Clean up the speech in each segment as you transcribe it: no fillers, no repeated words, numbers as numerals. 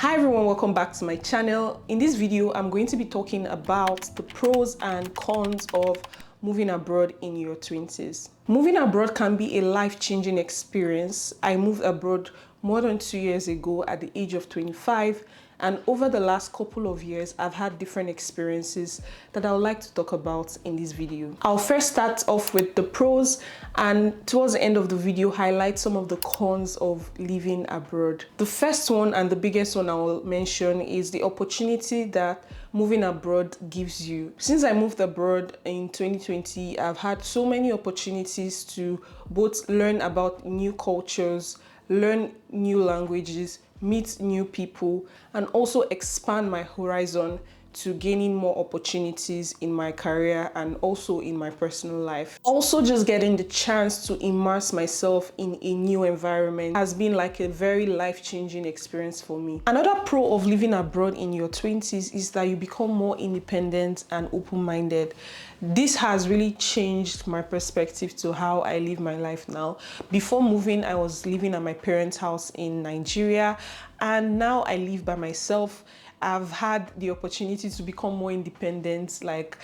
Hi everyone, welcome back to my channel. In this video, I'm going to be talking about the pros and cons of moving abroad in your 20s. Moving abroad can be a life-changing experience. I moved abroad more than 2 years ago at the age of 25, and over the last couple of years, I've had different experiences that I would like to talk about in this video. I'll first start off with the pros, and towards the end of the video, highlight some of the cons of living abroad. The first one and the biggest one I will mention is the opportunity that moving abroad gives you. Since I moved abroad in 2020, I've had so many opportunities to both learn about new cultures, learn new languages, meet new people, and also expand my horizon to gaining more opportunities in my career and also in my personal life. Also, just getting the chance to immerse myself in a new environment has been like a very life-changing experience for me. Another pro of living abroad in your 20s is that you become more independent and open-minded. This has really changed my perspective to how I live my life now. Before moving, I was living at my parents' house in Nigeria, and now I live by myself. I've had the opportunity to become more independent. Like,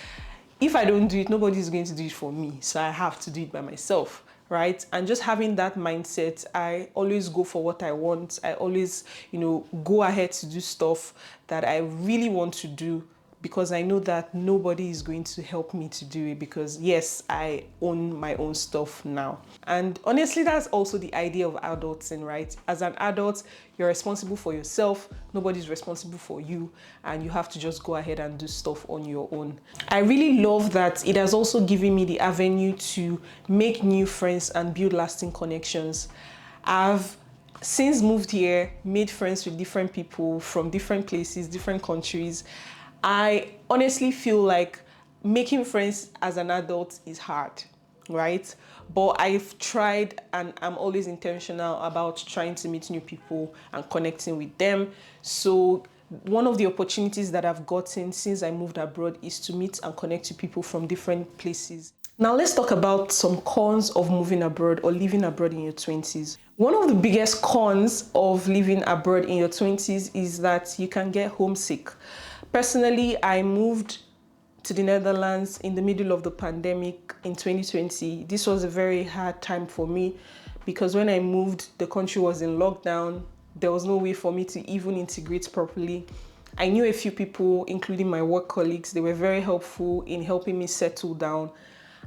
if I don't do it, nobody's going to do it for me. So I have to do it by myself, right? And just having that mindset, I always go for what I want. I always, go ahead to do stuff that I really want to do, because I know that nobody is going to help me to do it, because yes, I own my own stuff now. And honestly, that's also the idea of adulting, right? As an adult, you're responsible for yourself, nobody's responsible for you, and you have to just go ahead and do stuff on your own. I really love that it has also given me the avenue to make new friends and build lasting connections. I've since moved here, made friends with different people from different places, different countries. I honestly feel like making friends as an adult is hard, right? But I've tried, and I'm always intentional about trying to meet new people and connecting with them. So one of the opportunities that I've gotten since I moved abroad is to meet and connect to people from different places. Now let's talk about some cons of moving abroad or living abroad in your 20s. One of the biggest cons of living abroad in your 20s is that you can get homesick. Personally, I moved to the Netherlands in the middle of the pandemic in 2020. This was a very hard time for me because when I moved, the country was in lockdown. There was no way for me to even integrate properly. I knew a few people, including my work colleagues. They were very helpful in helping me settle down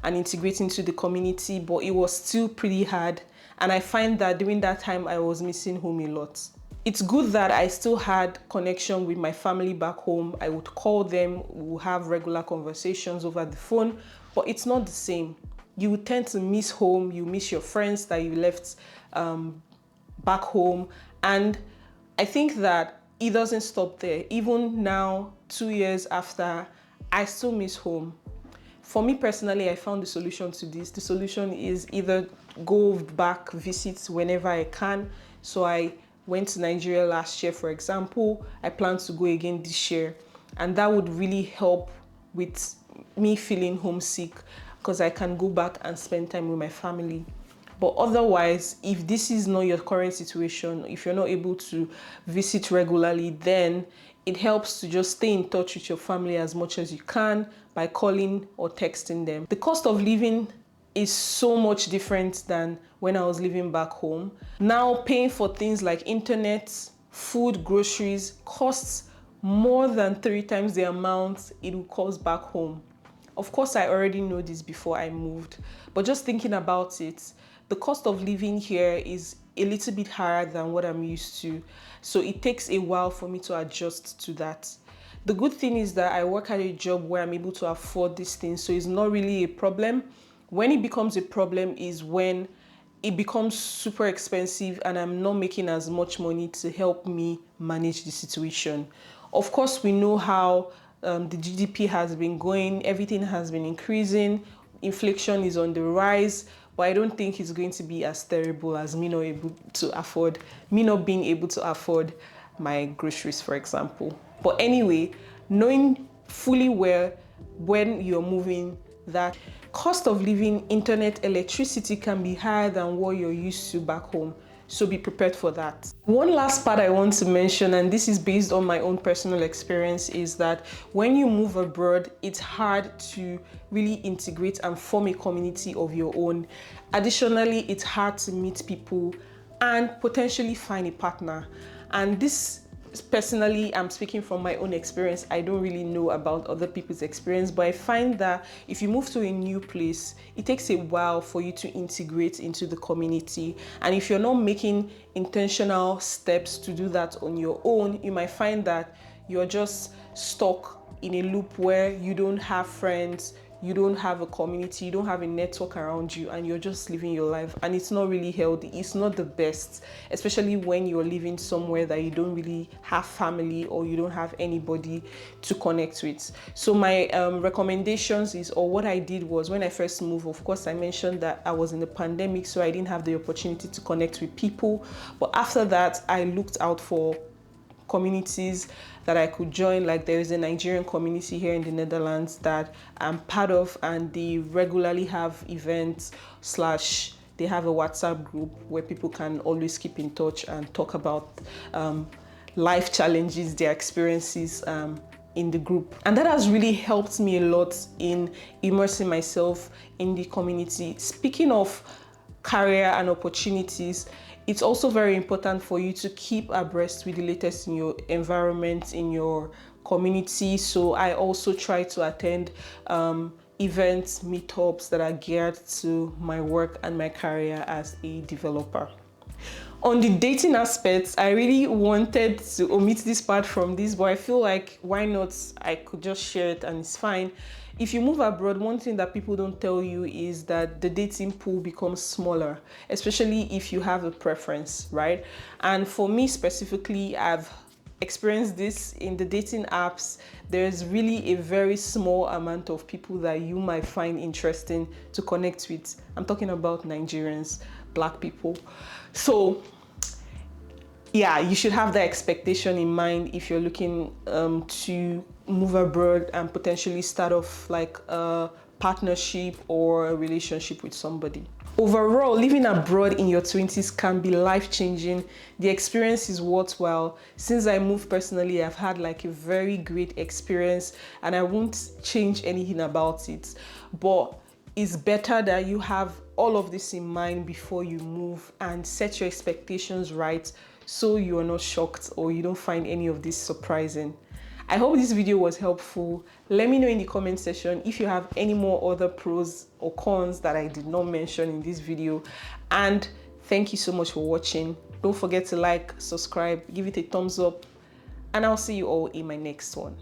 and integrate into the community, but it was still pretty hard. And I find that during that time, I was missing home a lot. It's good that I still had connection with my family back home. I would call them, we would have regular conversations over the phone, but it's not the same. You would tend to miss home, you miss your friends that you left back home. And I think that it doesn't stop there. Even now, 2 years after, I still miss home. For me personally, I found the solution to this. The solution is either go back, visit whenever I can. So I went to Nigeria last year, for example. I plan to go again this year. And that would really help with me feeling homesick, because I can go back and spend time with my family. But otherwise, if this is not your current situation, if you're not able to visit regularly, then it helps to just stay in touch with your family as much as you can by calling or texting them. The cost of living is so much different than when I was living back home. Now paying for things like internet, food, groceries costs more than 3 times the amount it would cost back home. Of course, I already know this before I moved, but just thinking about it, the cost of living here is a little bit higher than what I'm used to. So it takes a while for me to adjust to that. The good thing is that I work at a job where I'm able to afford these things, so it's not really a problem. When it becomes a problem is when it becomes super expensive and I'm not making as much money to help me manage the situation. Of course, we know how the GDP has been going, everything has been increasing, inflation is on the rise, but I don't think it's going to be as terrible as me not being able to afford my groceries, for example. But anyway, knowing fully well when you're moving that cost of living, internet, electricity can be higher than what you're used to back home. So be prepared for that. One last part I want to mention, and this is based on my own personal experience, is that when you move abroad, it's hard to really integrate and form a community of your own. Additionally, it's hard to meet people and potentially find a partner. And this, personally, I'm speaking from my own experience. I don't really know about other people's experience, but I find that if you move to a new place, it takes a while for you to integrate into the community. And if you're not making intentional steps to do that on your own, you might find that you're just stuck in a loop where you don't have friends, you don't have a community, you don't have a network around you, and you're just living your life, and it's not really healthy. It's not the best, especially when you're living somewhere that you don't really have family or you don't have anybody to connect with. So my recommendations is, or what I did was, when I first moved, of course I mentioned that I was in the pandemic, so I didn't have the opportunity to connect with people, but after that I looked out for communities that I could join. Like, there is a Nigerian community here in the Netherlands that I'm part of, and they regularly have events / they have a WhatsApp group where people can always keep in touch and talk about life challenges, their experiences in the group. And that has really helped me a lot in immersing myself in the community. Speaking of career and opportunities, it's also very important for you to keep abreast with the latest in your environment, in your community. So I also try to attend events, meetups that are geared to my work and my career as a developer. On the dating aspects, I really wanted to omit this part from this, but I feel like, why not? I could just share it and it's fine. If you move abroad, one thing that people don't tell you is that the dating pool becomes smaller, especially if you have a preference, right? And for me specifically, I've experienced this in the dating apps. There's really a very small amount of people that you might find interesting to connect with. I'm talking about Nigerians, Black people. So yeah, you should have that expectation in mind if you're looking to move abroad and potentially start off like a partnership or a relationship with somebody. Overall, living abroad in your 20s can be life-changing. The experience is worthwhile. Since I moved personally, I've had like a very great experience, and I won't change anything about it. But it's better that you have all of this in mind before you move, and set your expectations right so you are not shocked or you don't find any of this surprising. I hope this video was helpful. Let me know in the comment section if you have any more other pros or cons that I did not mention in this video. And thank you so much for watching. Don't forget to like, subscribe, give it a thumbs up, and I'll see you all in my next one.